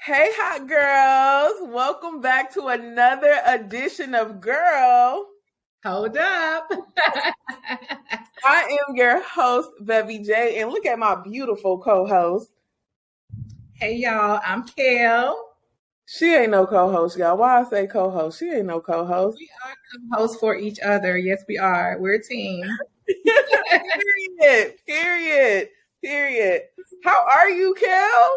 Hey, hot girls. Welcome back to another edition of Girl. Hold up. I am your host, Bevy J, and look at my beautiful co-host. Hey, y'all. I'm Kel. She ain't no co-host, y'all. Why I say co-host? She ain't no co-host. We are co-hosts for each other. Yes, we are. We're a team. Period. How are you, Kel?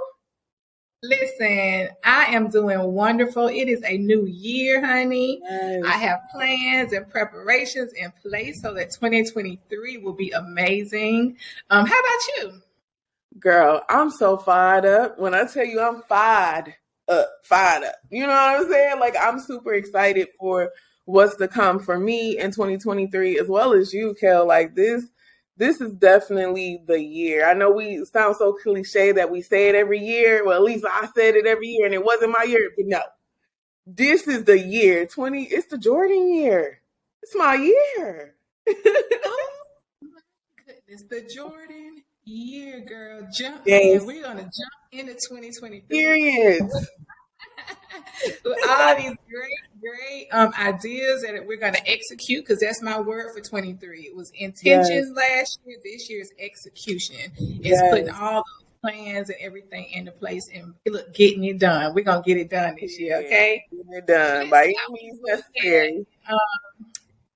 Listen, I am doing wonderful. It is a new year, honey. Yes. I have plans and preparations in place so that 2023 will be amazing. How about you? Girl, I'm so fired up. When I tell you I'm fired up. You know what I'm saying? Like, I'm super excited for what's to come for me in 2023, as well as you, Kel. Like, this is definitely the year. I know we sound so cliche that we say it every year. Well, at least I said it every year, and it wasn't my year. But no, this is the year. It's the Jordan year. It's my year. Oh, my goodness. The Jordan year, girl. Jump Yes. in. We're going to jump into 2023. Period. With all these great ideas that we're going to execute, because that's my word for 23. It was intentions last year. This year's execution is putting all those plans and everything into place and look, getting it done. We're going to get it done this year, okay? Getting it done by any means necessary.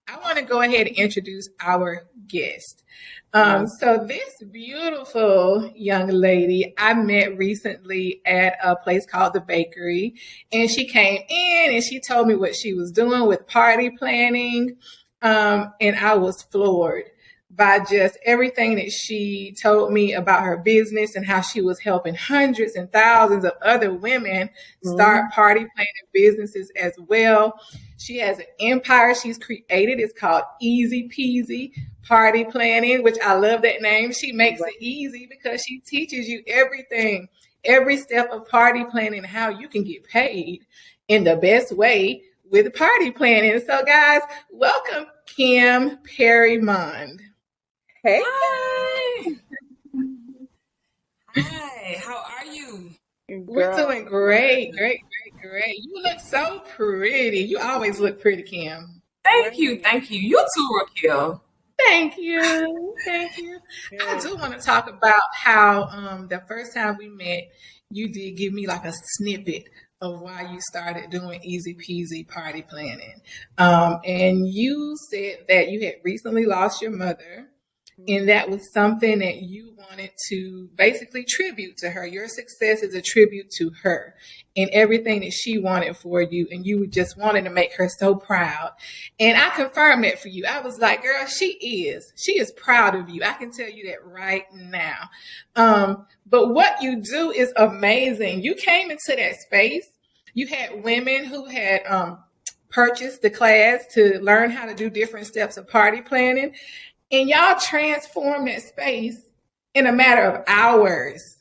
I want to go ahead and introduce our guest. So this beautiful young lady I met recently at a place called The Bakery, and she came in and she told me what she was doing with party planning, and I was floored by just everything that she told me about her business and how she was helping hundreds and thousands of other women start party planning businesses as well. She has an empire she's created. It's called Easy Peasy Party Planning, which I love that name. She makes it easy because she teaches you everything, every step of party planning, how you can get paid in the best way with party planning. So guys, welcome Kim Perry-Mond. Hey. Hi. Hi, how are you? We're doing great. You look so pretty. You always look pretty, Kim. Thank you. You too, Raquel. Thank you. I do want to talk about how the first time we met, you did give me like a snippet of why you started doing Easy Peasy Party Planning. And you said that you had recently lost your mother, and that was something that you wanted to basically tribute to her. Your success is a tribute to her and everything that she wanted for you. And you just wanted to make her so proud. And I confirmed that for you. I was like, girl, she is proud of you. I can tell you that right now. But what you do is amazing. You came into that space. You had women who had purchased the class to learn how to do different steps of party planning. And y'all transformed that space in a matter of hours.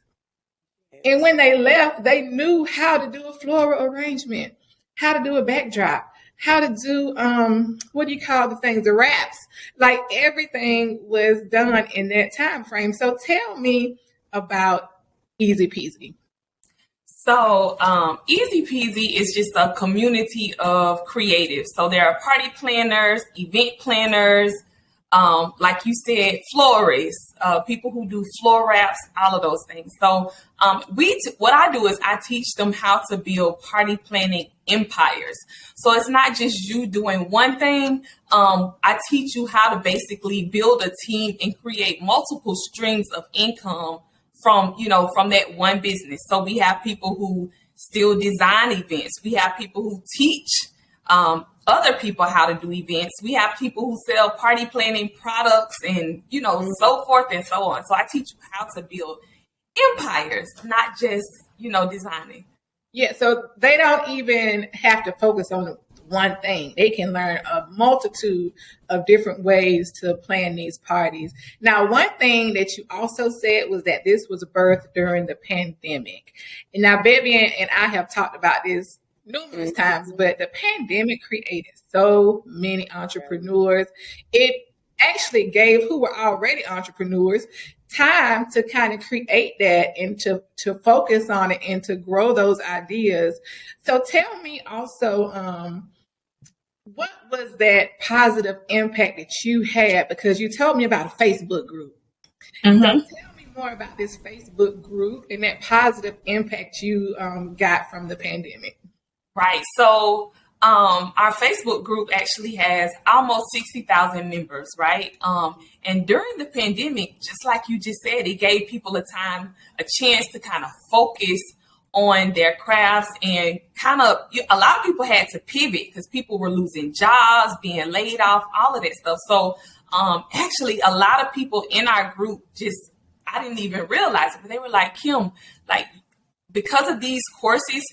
And when they left, they knew how to do a floral arrangement, how to do a backdrop, how to do, what do you call the things, the wraps. Like everything was done in that time frame. So tell me about Easy Peasy. So Easy Peasy is just a community of creatives. So there are party planners, event planners, like you said, florists, people who do floor wraps, all of those things. So what I do is I teach them how to build party planning empires. So it's not just you doing one thing. I teach you how to basically build a team and create multiple streams of income from that one business. So we have people who still design events. We have people who teach other people how to do events. We have people who sell party planning products and, so forth and so on. So I teach you how to build empires, not just, designing. Yeah, so they don't even have to focus on one thing. They can learn a multitude of different ways to plan these parties. Now, one thing that you also said was that this was birthed during the pandemic. And now, Bevy and I have talked about this numerous times, but the pandemic created so many entrepreneurs. It actually gave who were already entrepreneurs time to kind of create that and to focus on it and to grow those ideas. So tell me also, what was that positive impact that you had? Because you told me about a Facebook group. So tell me more about this Facebook group and that positive impact you got from the pandemic. Right. So our Facebook group actually has almost 60,000 members, right? And during the pandemic, just like you just said, it gave people a chance to kind of focus on their crafts and a lot of people had to pivot because people were losing jobs, being laid off, all of that stuff. So actually a lot of people in our group I didn't even realize it, but they were like, Kim, like because of these courses,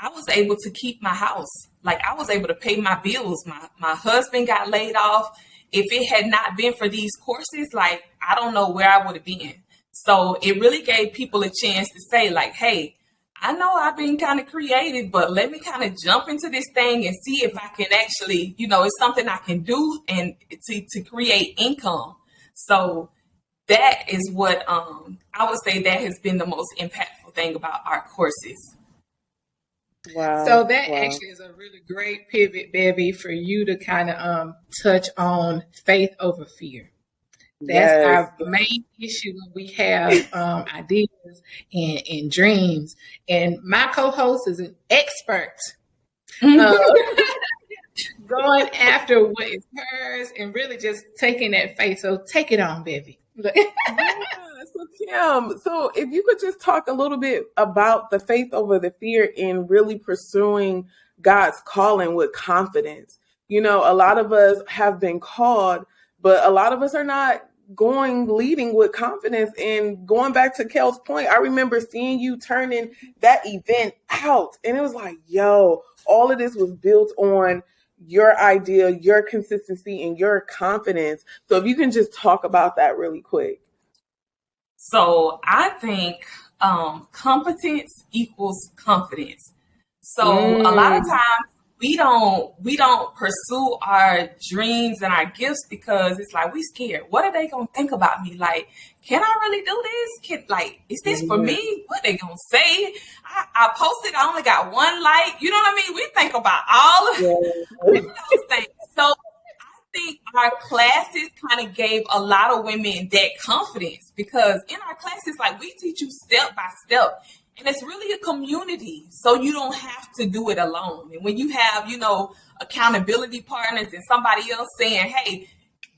I was able to keep my house. Like I was able to pay my bills. My husband got laid off. If it had not been for these courses, like I don't know where I would have been. So it really gave people a chance to say like, hey, I know I've been kind of creative, but let me kind of jump into this thing and see if I can actually, it's something I can do and to create income. So that is what I would say that has been the most impactful thing about our courses. Wow. So that actually is a really great pivot, Bevy, for you to kind of touch on faith over fear. That's our main issue when we have ideas and dreams. And my co-host is an expert going after what is hers and really just taking that faith. So take it on, Bevy. So Kim, so if you could just talk a little bit about the faith over the fear in really pursuing God's calling with confidence. A lot of us have been called, but a lot of us are not leading with confidence. And going back to Kel's point, I remember seeing you turning that event out and it was like, yo, all of this was built on your idea, your consistency, and your confidence. So if you can just talk about that really quick. So I think competence equals confidence. So a lot of times we don't pursue our dreams and our gifts because it's like we scared. What are they gonna think about me? Like, can I really do this? Is this for me? What are they gonna say? I posted, I only got one like. You know what I mean? We think about all of those things. So I think our classes kind of gave a lot of women that confidence because in our classes, like we teach you step by step. And it's really a community, so you don't have to do it alone. And when you have, accountability partners and somebody else saying, hey,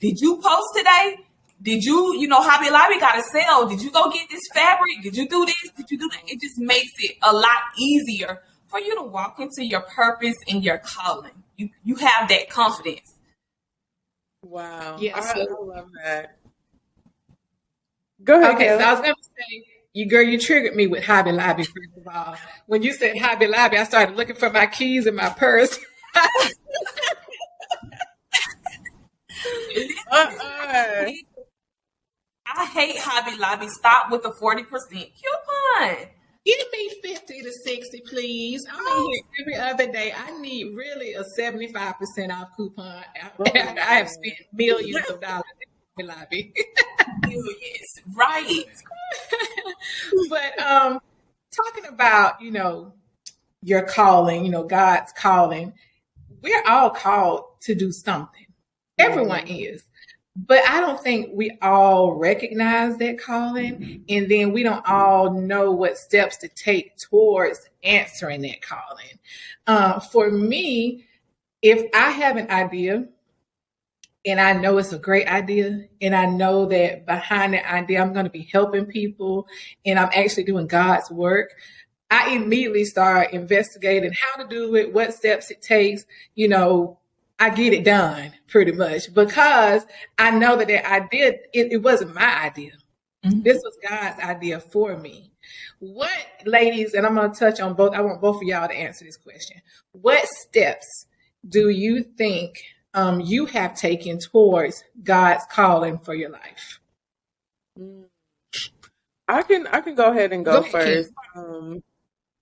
did you post today? Did you, Hobby Lobby got a sale? Did you go get this fabric? Did you do this? Did you do that? It just makes it a lot easier for you to walk into your purpose and your calling. You have that confidence. Wow. Yes, I love that. Go ahead. Okay, so I was going to say, you triggered me with Hobby Lobby, first of all. When you said Hobby Lobby, I started looking for my keys in my purse. I hate Hobby Lobby. Stop with the 40% coupon. Give me 50 to 60, please. I'm in here every other day. I need really a 75% off coupon after I have spent millions of dollars in Hobby Lobby. Millions, right. But talking about, your calling, God's calling, we're all called to do something. Everyone is. But I don't think we all recognize that calling. And then we don't all know what steps to take towards answering that calling. For me, if I have an idea, and I know it's a great idea, and I know that behind that idea, I'm going to be helping people, and I'm actually doing God's work, I immediately start investigating how to do it, what steps it takes. I get it done pretty much because I know that idea, it wasn't my idea. Mm-hmm. This was God's idea for me. What, ladies, and I'm going to touch on both, I want both of y'all to answer this question. What steps do you think you have taken towards God's calling for your life? I can go ahead and go first. Go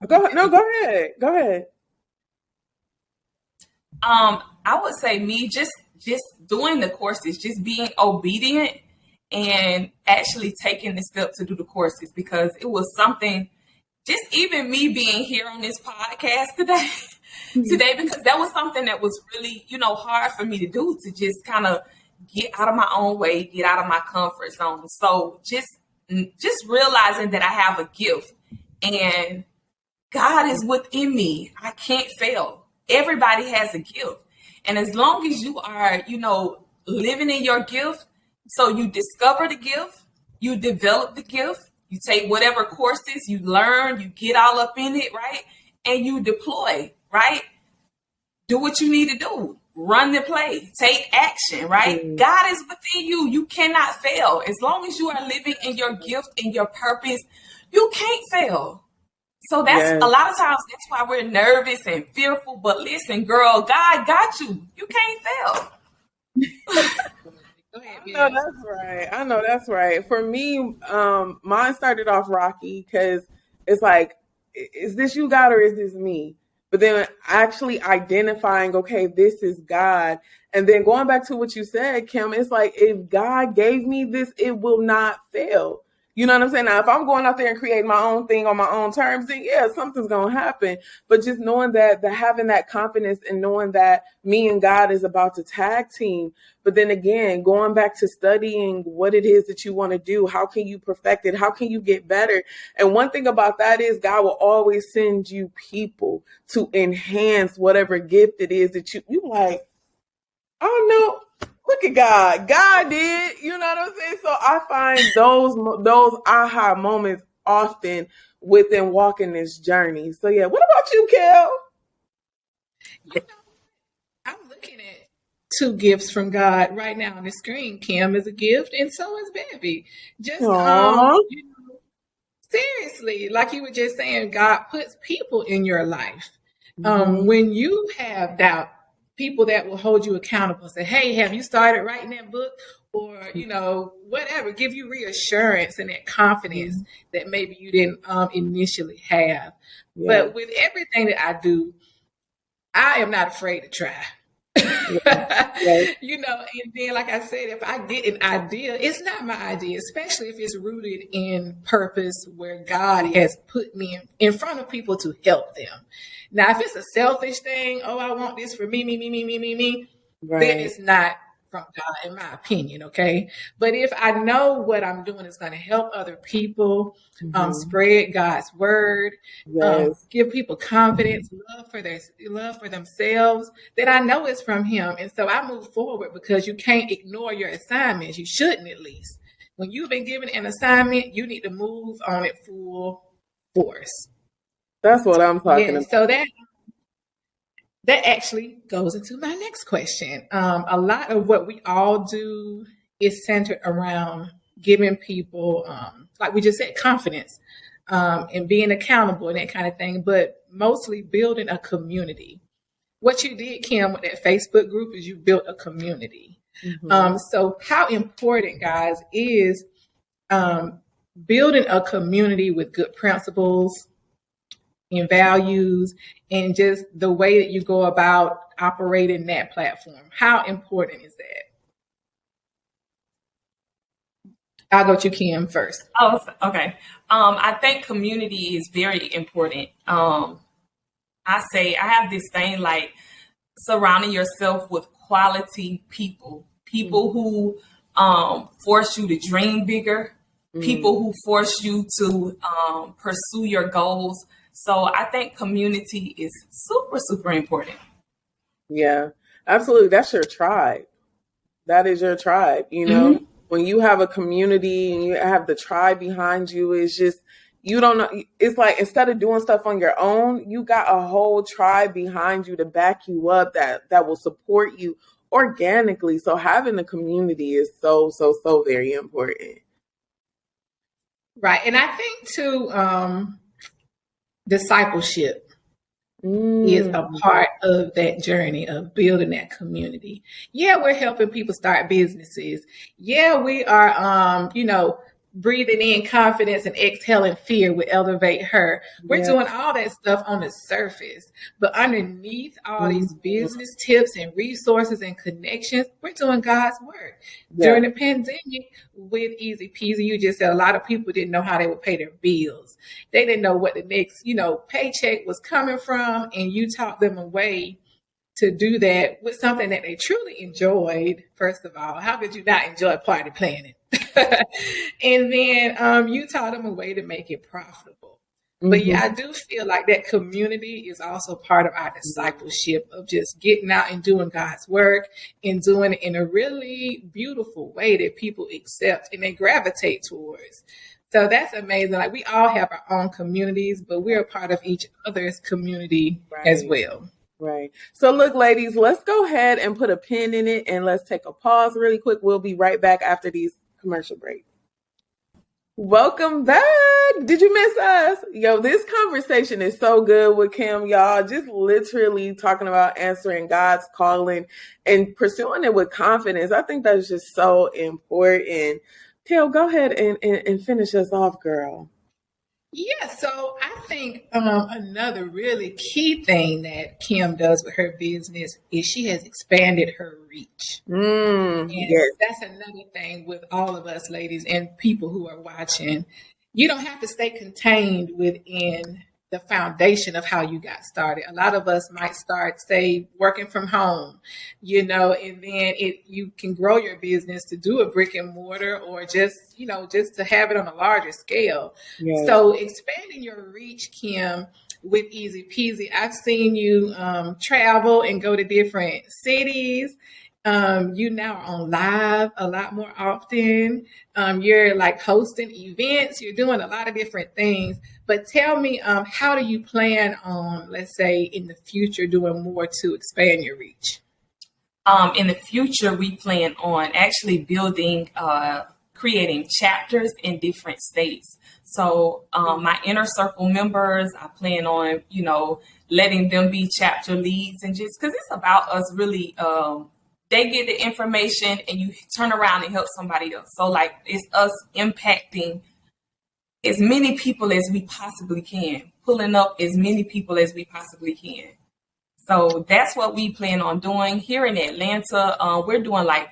ahead. Go ahead. I would say me just doing the courses, just being obedient and actually taking the step to do the courses, because it was something, just even me being here on this podcast today, because that was something that was really, hard for me to do, to just kind of get out of my own way, get out of my comfort zone. So just realizing that I have a gift and God is within me. I can't fail. Everybody has a gift. And as long as you are, living in your gift, so you discover the gift, you develop the gift, you take whatever courses you learn, you get all up in it, right? And you deploy, right? Do what you need to do. Run the play. Take action, right? Mm-hmm. God is within you. You cannot fail. As long as you are living in your gift and your purpose, you can't fail. So that's a lot of times, that's why we're nervous and fearful. But listen, girl, God got you. You can't fail. Go ahead, I know that's right. For me, mine started off rocky because it's like, is this you, God, or is this me? But then actually identifying, okay, this is God. And then going back to what you said, Kim, it's like, if God gave me this, it will not fail. You know what I'm saying? Now, if I'm going out there and creating my own thing on my own terms, then yeah, something's going to happen. But just knowing that, having that confidence and knowing that me and God is about to tag team. But then again, going back to studying what it is that you want to do, how can you perfect it? How can you get better? And one thing about that is God will always send you people to enhance whatever gift it is that you like, I don't know. Look at God. God did. You know what I'm saying? So I find those aha moments often within walking this journey. So yeah, what about you, Kel? I'm looking at 2 gifts from God right now on the screen. Kim is a gift, and so is Baby. Just seriously, like you were just saying, God puts people in your life. When you have doubt, people that will hold you accountable and say, hey, have you started writing that book? Or, whatever, give you reassurance and that confidence that maybe you didn't initially have. Yeah. But with everything that I do, I am not afraid to try. And then, like I said, if I get an idea, it's not my idea, especially if it's rooted in purpose where God has put me in front of people to help them. Now, if it's a selfish thing, I want this for me, right, then it's not from God, in my opinion, okay? But if I know what I'm doing is going to help other people, spread God's word, give people confidence, love for themselves, then I know it's from Him. And so I move forward, because you can't ignore your assignments. You shouldn't, at least. When you've been given an assignment, you need to move on it full force. That's what I'm talking about. So that actually goes into my next question. A lot of what we all do is centered around giving people, like we just said, confidence, and being accountable and that kind of thing, but mostly building a community. What you did, Kim, with that Facebook group is you built a community. So how important, guys, is building a community with good principles and values, and just the way that you go about operating that platform. How important is that? I'll go to Kim first. Oh, okay. I think community is very important. I have this thing like surrounding yourself with quality people who force you to dream bigger, people who force you to pursue your goals. So I think community is super, super important. Yeah, absolutely. That's your tribe. That is your tribe. When you have a community and you have the tribe behind you, it's just, you don't know. It's like, instead of doing stuff on your own, you got a whole tribe behind you to back you up that will support you organically. So having a community is so, so, so very important. Right. And I think too, discipleship is a part of that journey of building that community. Yeah, we're helping people start businesses. Yeah, we are, breathing in confidence and exhaling fear with Elevate Her. We're doing all that stuff on the surface, but underneath all these business tips and resources and connections, we're doing God's work. During the pandemic with Easy Peasy, you just said a lot of people didn't know how they would pay their bills. They didn't know what the next, paycheck was coming from, and you taught them a way to do that with something that they truly enjoyed. First of all, how could you not enjoy party planning? And then you taught them a way to make it profitable. But yeah, I do feel like that community is also part of our discipleship of just getting out and doing God's work and doing it in a really beautiful way that people accept and they gravitate towards. So that's amazing. Like, we all have our own communities, but we're a part of each other's community as well. Right. So look, ladies, let's go ahead and put a pin in it and let's take a pause really quick. We'll be right back after these commercial breaks. Welcome back. Did you miss us? Yo, this conversation is so good with Kim, y'all. Just literally talking about answering God's calling and pursuing it with confidence. I think that's just so important. Kim, go ahead and finish us off, girl. Yeah, so I think another really key thing that Kim does with her business is she has expanded her reach. Yes. That's another thing with all of us ladies and people who are watching. You don't have to stay contained within the foundation of how you got started. A lot of us might start, say, working from home, and then you can grow your business to do a brick and mortar or just to have it on a larger scale. Yes. So expanding your reach, Kim, with Easy Peasy. I've seen you travel and go to different cities. You now are on live a lot more often. You're like hosting events. You're doing a lot of different things. But tell me, how do you plan on, let's say, in the future, doing more to expand your reach? In the future, we plan on actually building, creating chapters in different states. So my inner circle members, I plan on, letting them be chapter leads, and just because it's about us really, they get the information and you turn around and help somebody else. So like it's us impacting as many people as we possibly can, pulling up as many people as we possibly can. So that's what we plan on doing here in Atlanta. We're doing like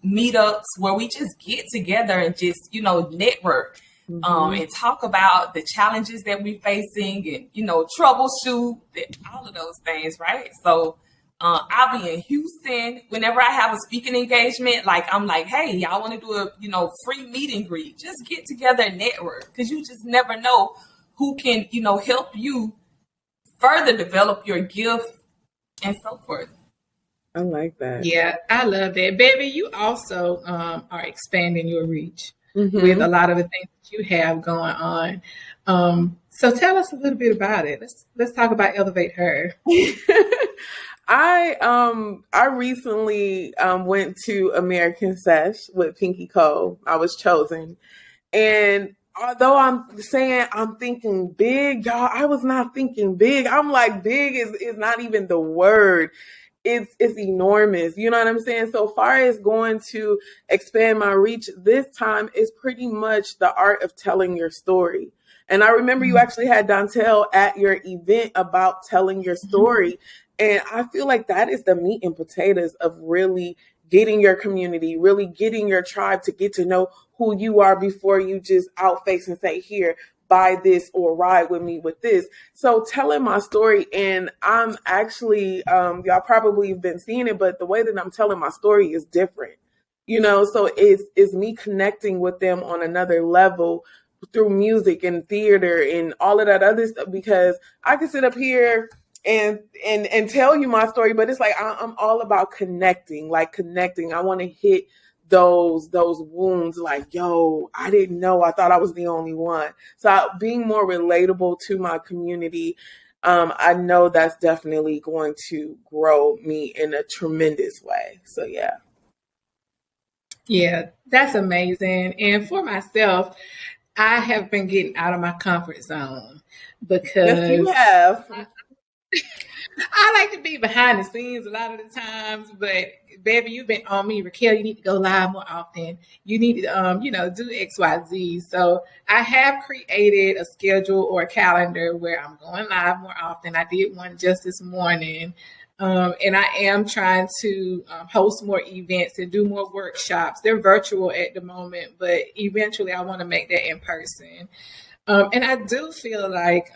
meetups where we just get together and just, network and talk about the challenges that we're facing and, troubleshoot, all of those things, right? So I'll be in Houston whenever I have a speaking engagement. Like, I'm like, hey, y'all want to do a, free meet and greet? Just get together and network, because you just never know who can, help you further develop your gift and so forth. I like that. Yeah, I love that. Baby, you also are expanding your reach with a lot of the things that you have going on. So tell us a little bit about it. Let's talk about Elevate Her. I recently went to American Sesh with Pinky Cole. I was chosen. And although I'm saying I'm thinking big, y'all, I was not thinking big. I'm like, big is not even the word. It's enormous. You know what I'm saying? So far as going to expand my reach this time is pretty much the art of telling your story. And I remember you actually had Dontel at your event about telling your story. And I feel like that is the meat and potatoes of really getting your community, really getting your tribe to get to know who you are before you just outface and say, here, buy this or ride with me with this. So telling my story, and I'm actually, y'all probably have been seeing it, but the way that I'm telling my story is different, so it's me connecting with them on another level through music and theater and all of that other stuff, because I can sit up here and tell you my story, but it's like I'm all about connecting. I want to hit those wounds, like, yo, I didn't know, I thought I was the only one. So being more relatable to my community, I know that's definitely going to grow me in a tremendous way. So yeah, that's amazing. And for myself, I have been getting out of my comfort zone because yes, you have. I like to be behind the scenes a lot of the times, but baby, you've been on me, Raquel. You need to go live more often. You need to, do X, Y, Z. So I have created a schedule or a calendar where I'm going live more often. I did one just this morning. And I am trying to host more events and do more workshops. They're virtual at the moment, but eventually I want to make that in person. And I do feel like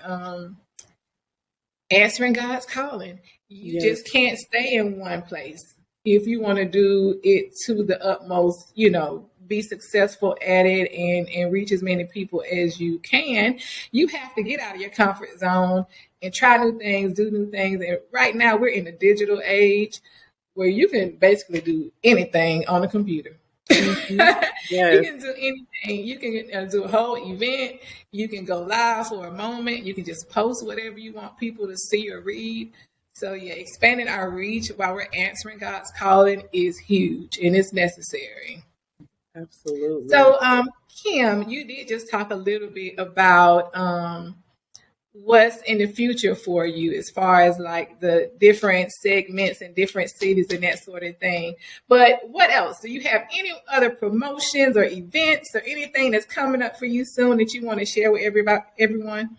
answering God's calling. You just can't stay in one place. If you want to do it to the utmost, be successful at it and reach as many people as you can, you have to get out of your comfort zone and try new things, do new things. And right now we're in a digital age where you can basically do anything on a computer. Yes. You can do anything. You can do a whole event. You can go live for a moment. You can just post whatever you want people to see or read. So yeah, expanding our reach while we're answering God's calling is huge and it's necessary. Absolutely. So Kim, you did just talk a little bit about what's in the future for you as far as like the different segments and different cities and that sort of thing. But what else? Do you have any other promotions or events or anything that's coming up for you soon that you want to share with everyone?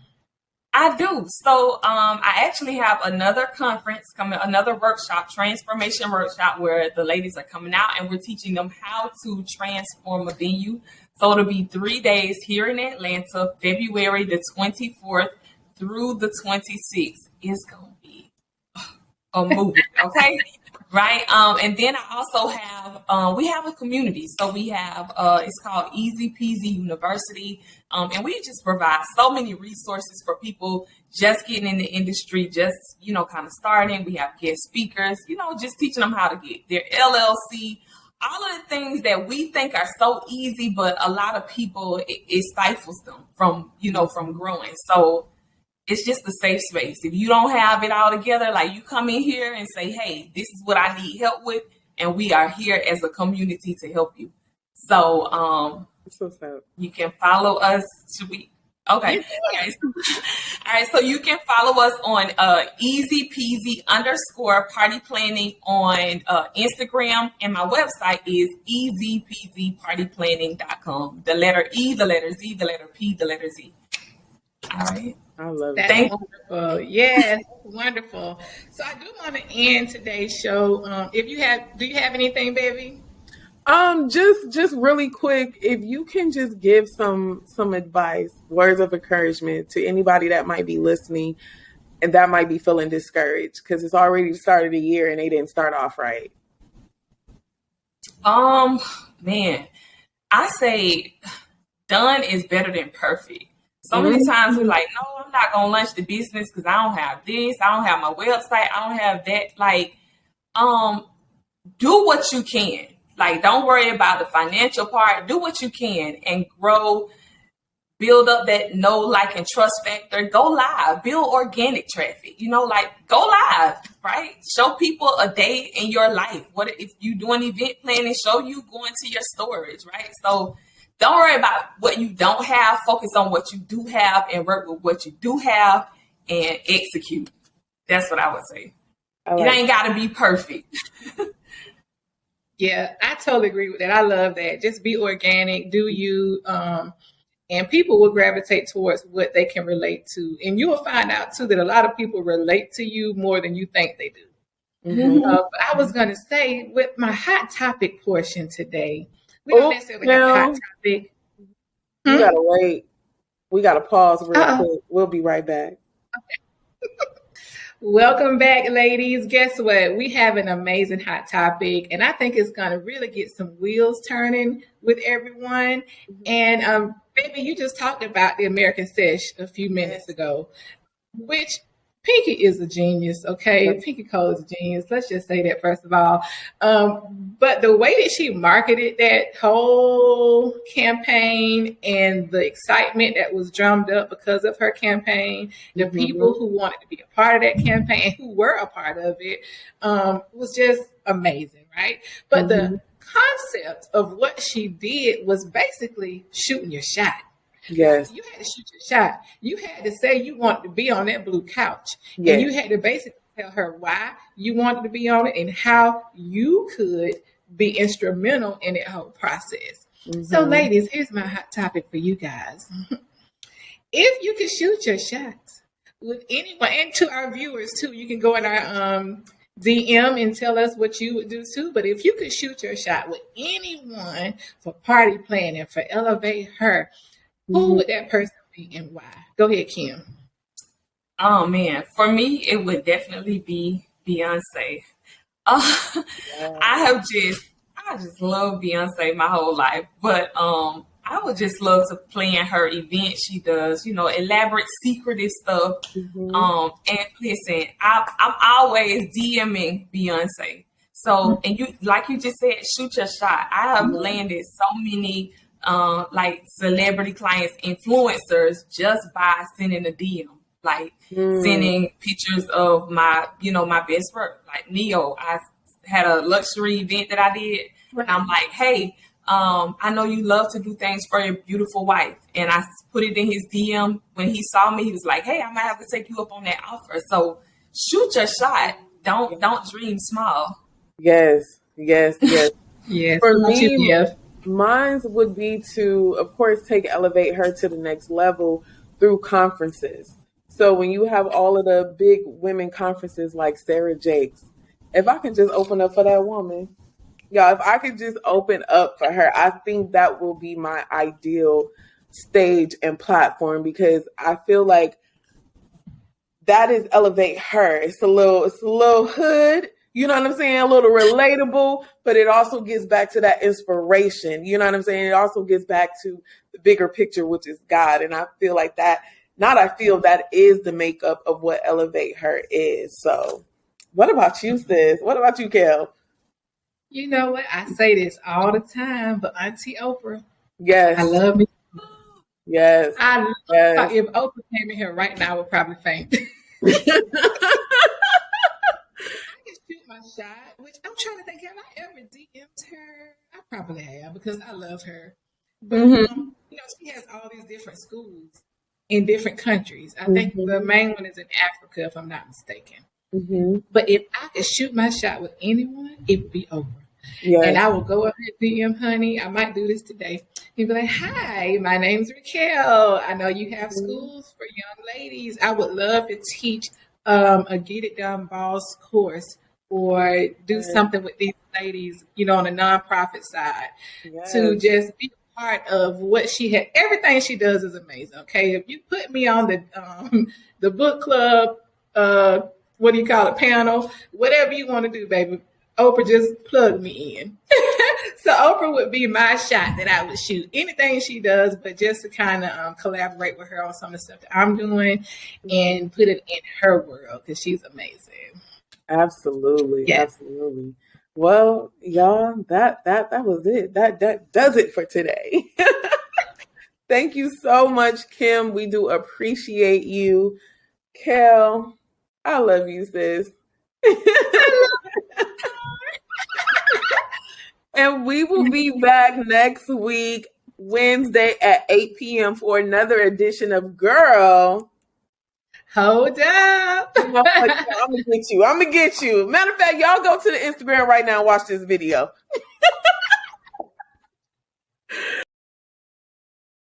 I do. So I actually have another conference coming, another workshop, transformation workshop, where the ladies are coming out and we're teaching them how to transform a venue. So it'll be 3 days here in Atlanta, February the 24th through the 26th. It's going to be a movie, okay? Right. And then I also have, we have a community. So we have, it's called Easy Peasy University. And we just provide so many resources for people just getting in the industry, just, kind of starting. We have guest speakers, just teaching them how to get their LLC, all of the things that we think are so easy, but a lot of people, it stifles them from growing. So it's just a safe space. If you don't have it all together, like you come in here and say, hey, this is what I need help with. And we are here as a community to help you. So you can follow us. Should we? Okay. All right. So you can follow us on Easy Peasy _ party planning on Instagram. And my website is easypeasypartyplanning.com. The letter E, the letter Z, the letter P, the letter Z. All right. I love it. That's wonderful. Yes, wonderful. So I do want to end today's show. Do you have anything, baby? Just really quick, if you can just give some advice, words of encouragement to anybody that might be listening and that might be feeling discouraged because it's already the start of the year and they didn't start off right. Man, I say done is better than perfect. So many times we're like, no, I'm not going to launch the business because I don't have this. I don't have my website. I don't have that. Like, do what you can. Like, don't worry about the financial part. Do what you can and grow, build up that know, like, and trust factor. Go live, build organic traffic, go live, right? Show people a day in your life. What if you do an event planning, show you going to your storage, right? So don't worry about what you don't have. Focus on what you do have and work with what you do have and execute. That's what I would say. It ain't got to be perfect. Yeah, I totally agree with that. I love that. Just be organic, do you, and people will gravitate towards what they can relate to. And you will find out, too, that a lot of people relate to you more than you think they do. Mm-hmm. But I was going to say, with my hot topic portion today, we don't necessarily have a hot topic. You got to wait. We got to pause real quick. We'll be right back. Okay. Welcome back, ladies. Guess what? We have an amazing hot topic, and I think it's going to really get some wheels turning with everyone. And baby, you just talked about the American Sesh a few minutes ago, which Pinky is a genius, okay? Pinky Cole is a genius. Let's just say that first of all. But the way that she marketed that whole campaign and the excitement that was drummed up because of her campaign, the people who wanted to be a part of that campaign and who were a part of it, was just amazing, right? But the concept of what she did was basically shooting your shot. Yes. You had to shoot your shot. You had to say you wanted to be on that blue couch. Yes. And you had to basically tell her why you wanted to be on it and how you could be instrumental in that whole process. So, ladies, here's my hot topic for you guys. If you could shoot your shots with anyone, and to our viewers too, you can go in our DM and tell us what you would do too. But if you could shoot your shot with anyone for party planning, for Elevate Her, who would that person be and why? Go ahead, Kim. Oh man, for me, it would definitely be Beyonce. I just love Beyonce my whole life, but I would just love to plan her events. She does, elaborate, secretive stuff. And listen, I'm always DMing Beyonce. So, and you, like you just said, shoot your shot. I have landed so many like celebrity clients, influencers, just by sending a DM. Like sending pictures of my best work, like Neo. I had a luxury event that I did, and I'm like, hey, I know you love to do things for your beautiful wife, and I put it in his DM. When he saw me, he was like, hey, I might have to take you up on that offer. So shoot your shot. Don't dream small. Yes. Yes. For me, mine would be to, of course, take Elevate Her to the next level through conferences. So when you have all of the big women conferences like Sarah Jakes, if I can just open up for that woman, y'all, if I could just open up for her, I think that will be my ideal stage and platform, because I feel like that is Elevate Her. It's a little hood, you know what I'm saying? A little relatable, but it also gets back to that inspiration. You know what I'm saying? It also gets back to the bigger picture, which is God. And I feel like that is the makeup of what Elevate Her is. So what about you, sis? What about you, Kel? You know what? I say this all the time, but Auntie Oprah. Yes. I love it. Yes. If Oprah came in here right now, I would probably faint. I can shoot my shot, which I'm trying to think, have I ever DM'd her? I probably have, because I love her. But, she has all these different schools in different countries. I think the main one is in Africa, if I'm not mistaken. But if I could shoot my shot with anyone, it would be Oprah. Yes. And I will go up and DM, honey. I might do this today. He'd be like, hi, my name's Raquel. I know you have schools for young ladies. I would love to teach a Get It Done Boss course, or do something with these ladies, on the nonprofit side, to just be a part of what she had. Everything she does is amazing. Okay. If you put me on the book club, what do you call it, panel, whatever you want to do, baby, Oprah just plugged me in. So Oprah would be my shot that I would shoot. Anything she does, but just to kind of collaborate with her on some of the stuff that I'm doing and put it in her world, because she's amazing. Absolutely. Yes. Absolutely. Well, y'all, that was it. That does it for today. Thank you so much, Kim. We do appreciate you. Kel, I love you, sis. And we will be back next week, Wednesday at 8 p.m. for another edition of Girl. Hold up. I'm going to get you. Matter of fact, y'all go to the Instagram right now and watch this video.